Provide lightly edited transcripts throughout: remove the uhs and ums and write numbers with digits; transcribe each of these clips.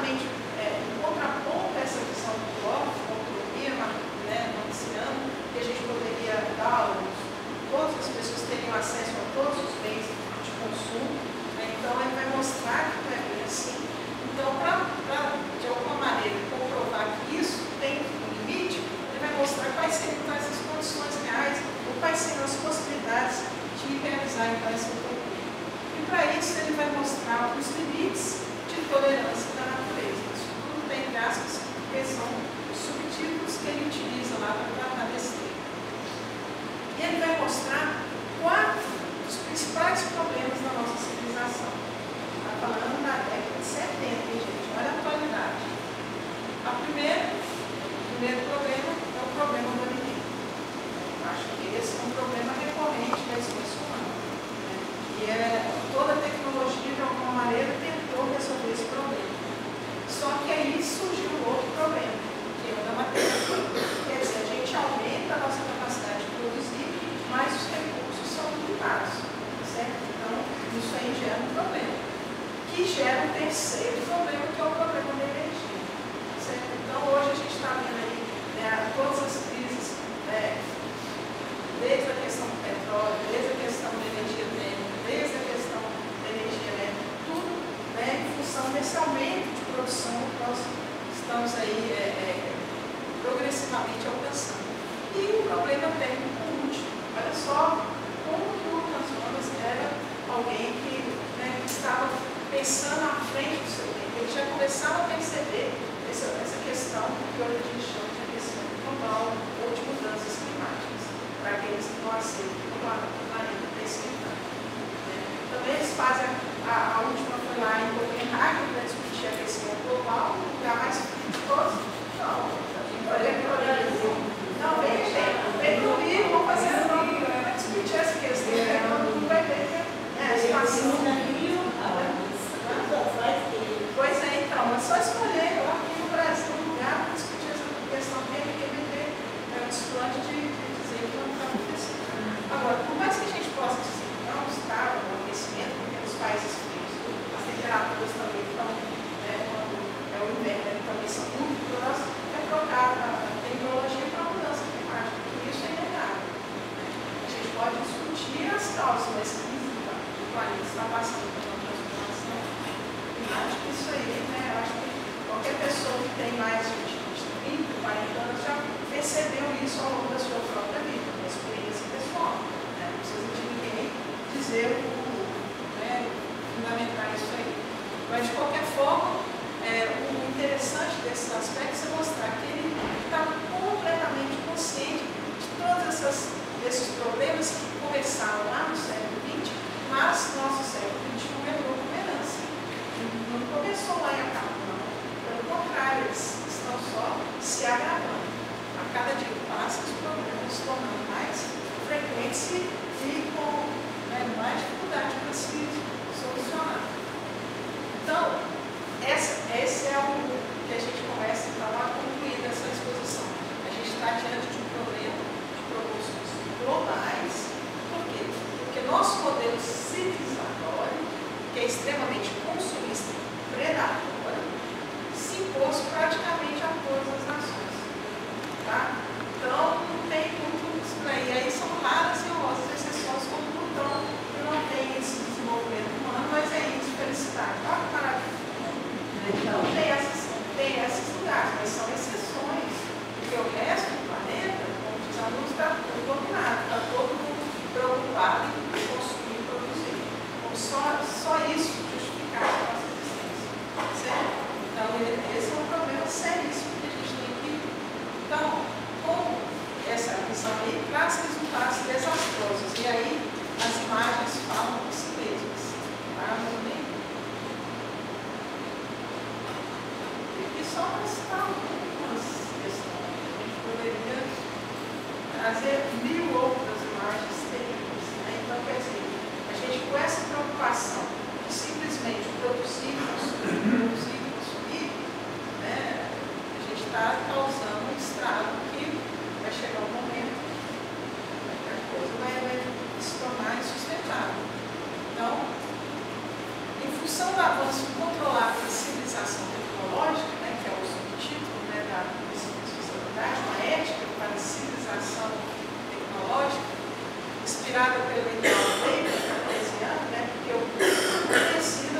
justamente em contraponto a essa visão do bloco, de autonomia, né, marxiano, que a gente poderia dar, todas as pessoas teriam acesso a todos os bens de consumo, né? Então ele vai mostrar que não é bem assim. Então, para de alguma maneira comprovar que isso tem um limite, ele vai mostrar quais seriam essas condições reais, ou quais seriam as possibilidades de realizar então essa utopia. E para isso ele vai mostrar os limites de tolerância da natureza. Isso tudo tem aspas, que são os subtítulos que ele utiliza lá para tratar desse tema. E ele vai mostrar 4 dos principais problemas da nossa civilização. Está falando na década de 70, hein, gente? Olha a atualidade. O primeiro problema é o problema do alimento. Acho que esse é um problema recorrente da espécie humana, né? E toda a tecnologia, de alguma maneira, tentou resolver esse problema. Só que aí surgiu outro problema, que é o da matéria-prima. Quer dizer, a gente aumenta a nossa capacidade de produzir, mas os recursos são limitados, certo? Então, isso aí gera um problema, que gera um terceiro problema, que é o problema da energia, certo? Então, hoje a gente está vendo aí, né, todas as crises, desde a questão do petróleo, desde a questão da energia térmica, desde a questão da energia elétrica, tudo, né, em função desse aumento de produção que nós estamos aí progressivamente alcançando. E o problema técnico último. Olha só como o Amazonas era alguém que, né, estava pensando à frente do seu tempo. Ele já começava a perceber essa questão que hoje a gente chama de aquecimento global ou de mudanças climáticas, para aqueles que não aceitam o planeta esquentando. Também eles fazem, a última foi lá em Copenhague para discutir aquecimento global, o lugar mais frio de todos. Não, vem pro Rio, vamos fazer a prova para discutir essa questão. Não vai ter a situação. Pois é, então, é só escolher aqui no Brasil um lugar para discutir essa questão dele, que vai ter um desplante de dizer que não está acontecendo. Agora, por mais que a gente possa dizer que não está no aquecimento, porque nos países frios as temperaturas também estão, quando é o inverno, também são muito próximas, é trocar a tecnologia para a mudança climática, porque isso é inegável. A gente pode discutir as causas, mas o planeta está passando por uma transformação climática, isso aí, né? Eu acho que qualquer pessoa que tem mais de 30, 40 anos já percebeu isso ao longo da sua própria vida, da experiência pessoal. Né? Não precisa de ninguém dizer fundamentar isso aí. Mas, de qualquer forma, o interessante desses aspectos é mostrar que ele está completamente consciente de todos esses problemas que começaram lá no século XX, mas nosso século XXI levou como herança. Não começou lá e acabou, não. Pelo contrário, eles estão só se agravando. A cada dia que passa, os problemas se tornando mais frequentes e com mais dificuldade para se solucionar. Então, esse é o que a gente começa então, a concluir dessa exposição. A gente está diante de um problema de proporções globais. Por quê? Porque nosso modelo civilizatório, que é extremamente consumista e predatório, se impôs praticamente a todas as nações. Tá? Então, não tem muito isso aí. Aí são raras e honrosas exceções, como Plutão, que não tem esse desenvolvimento humano, mas é isso, felicidade. Olha que maravilha. Então, tem esses lugares, mas são exceções, porque o resto do planeta, como diz a luz, está tudo dominado, está todo mundo preocupado em consumir e produzir. Como só isso justificar a nossa existência. Certo? Então, esse é um problema seríssimo que a gente tem que. Então, como essa visão aí traz resultados desastrosos, e aí as imagens falam por si mesmas. Tá? Só para citar algumas questões. A gente poderia trazer 1000 outras imagens terríveis. Né? Então, quer dizer, a gente com essa preocupação de simplesmente produzir, consumir, né? A gente está causando um estrago que vai chegar um momento que a coisa vai se tornar insustentável. Então, em função do avanço controlado da civilização tecnológica, tecnológica, né, que é o subtítulo, né, da responsabilidade, uma ética para a civilização tecnológica, inspirada pelo ideal Bacon, cartesiano, né, porque eu conheci o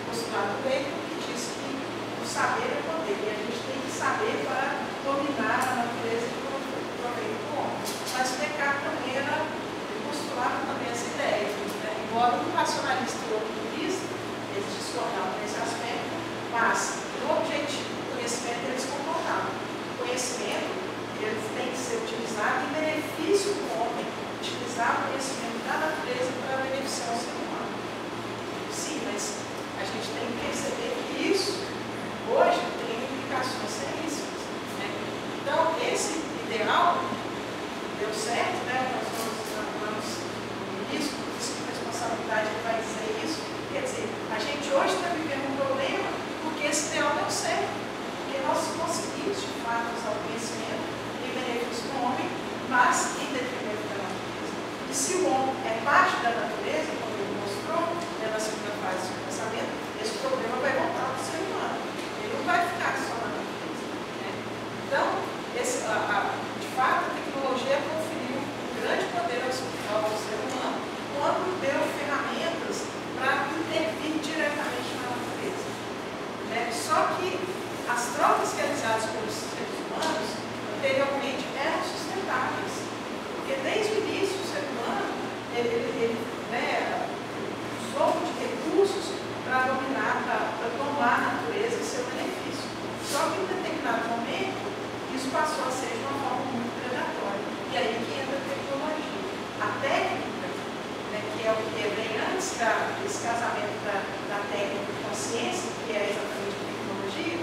postulado Bacon, que diz que o saber é poder, e a gente tem que saber para dominar a natureza e proveito do homem. Mas Descartes também postulava também essa ideia, né, embora um racionalista e outro jurista, eles discordavam nesse aspecto, mas no objetivo do conhecimento eles concordavam. O conhecimento ele tem que ser utilizado em benefício do homem, utilizar o conhecimento da natureza para beneficiar o ser humano. Sim, mas a gente tem que perceber que isso hoje tem implicações seríssimas, né? Então, esse ideal deu certo, né? Nós vamos no início, por isso que a responsabilidade vai dizer isso. Quer dizer, a gente hoje está vivendo um problema porque esse ideal deu certo, porque nós conseguimos, de fato, usar o conhecimento em benefício do homem, mas em detrimento da natureza. E se o homem é parte da natureza, como ele mostrou, né, na segunda fase do pensamento, esse problema vai voltar para o ser humano. Ele não vai ficar só na natureza, né? Então, de fato, a tecnologia conferiu um grande poder ao ser humano quando deu ferramentas para intervir diretamente na natureza, né? Só que as trocas realizadas pelos seres humanos anteriormente eram sustentáveis, porque desde o início o ser humano né, usou de recursos para dominar, para tomar a natureza e seu benefício. Só que em determinado momento isso passou a ser de uma forma muito predatória. E aí que entra a tecnologia. A técnica, né, que é o que vem antes desse casamento da técnica e consciência, que é exatamente a tecnologia,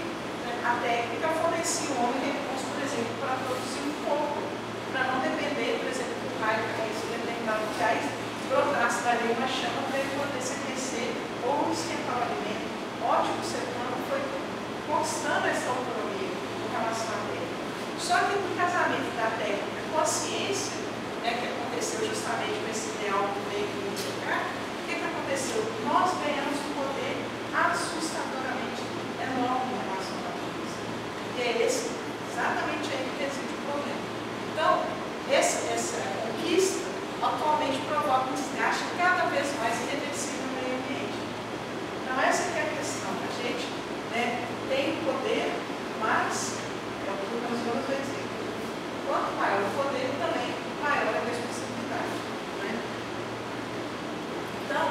né, a técnica fornecia o homem recursos, por exemplo, para produzir um fogo, para não depender, por exemplo, do raio que caísse em determinados locais, brotasse dali uma chama para ele poder se aquecer ou esquentar o alimento. Ótimo, o ser humano foi conquistando essa autonomia com relação a ele. Só que no casamento da técnica com a ciência, né, que aconteceu justamente com esse ideal que veio do Descartes, o que aconteceu? Nós ganhamos um poder assustadoramente enorme em relação à natureza. E é exatamente aí que reside o problema. Então, essa conquista atualmente provoca um desgaste cada vez mais irreversível no meio ambiente. Então, essa é a questão. A gente, né, tem poder, mas é o que o Cansouras vai dizer. Quanto maior o poder, também maior a responsabilidade, né? Então,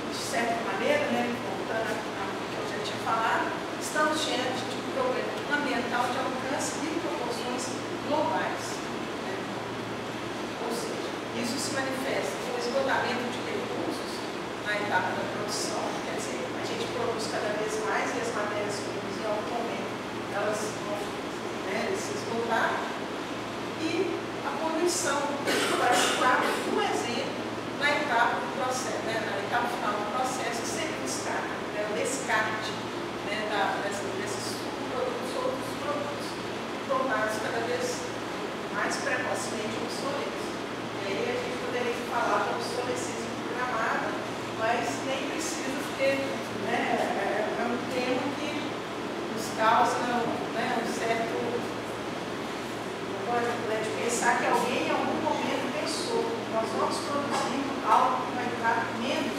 de certa maneira, né, voltando ao que eu já tinha falado, estamos diante de um problema ambiental de alcance e proporções globais, né? Ou seja, isso se manifesta no esgotamento de recursos na etapa da produção, quer dizer, a gente produz cada vez mais e as matérias-primas em algum momento elas vão, né, se esgotar, e a poluição vai citar um exemplo na etapa do processo, né, na etapa final do processo, que seria o descarte, né, o descarte, né, desses subprodutos ou dos produtos tornados cada vez mais precocemente obsoletos. E aí a gente poderia falar da obsolescência programada, mas nem precisa, porque, né, é um tema que nos causa, né, um certo... de pensar que alguém em algum momento pensou, nós vamos produzir algo que vai durar menos,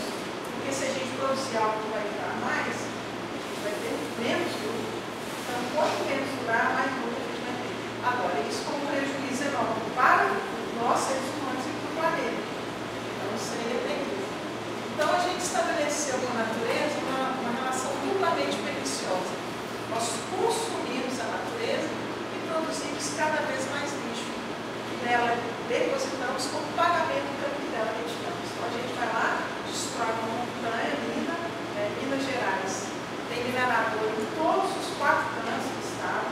porque se a gente produzir algo que vai durar mais, a gente vai ter menos lucro. Então, quanto menos durar, mais lucro a gente vai ter. Agora, isso com um prejuízo enorme para nós, seres humanos, e para o planeta. Então, seria terrível. Então, a gente estabeleceu com a natureza uma relação duplamente perniciosa. Nós consumimos a natureza e produzimos cada vez mais lixo. E nela depositamos como pagamento pelo que dela retiramos. Então a gente vai lá, destrói uma montanha linda, Minas Gerais. Tem minerador em todos os 4 cantos do estado.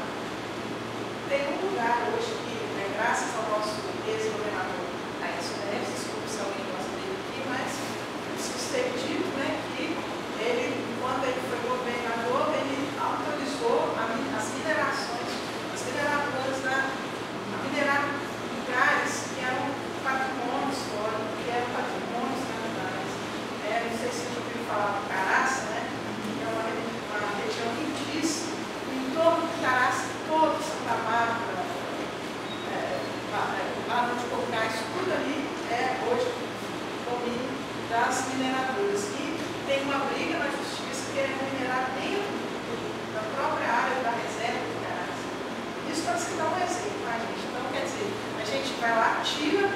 Tem um lugar hoje que, graças ao nosso ex-governador querendo minerar dentro da própria área da reserva de gás. Isso para se dar um exemplo, tá, gente? Então, quer dizer, a gente vai lá, tira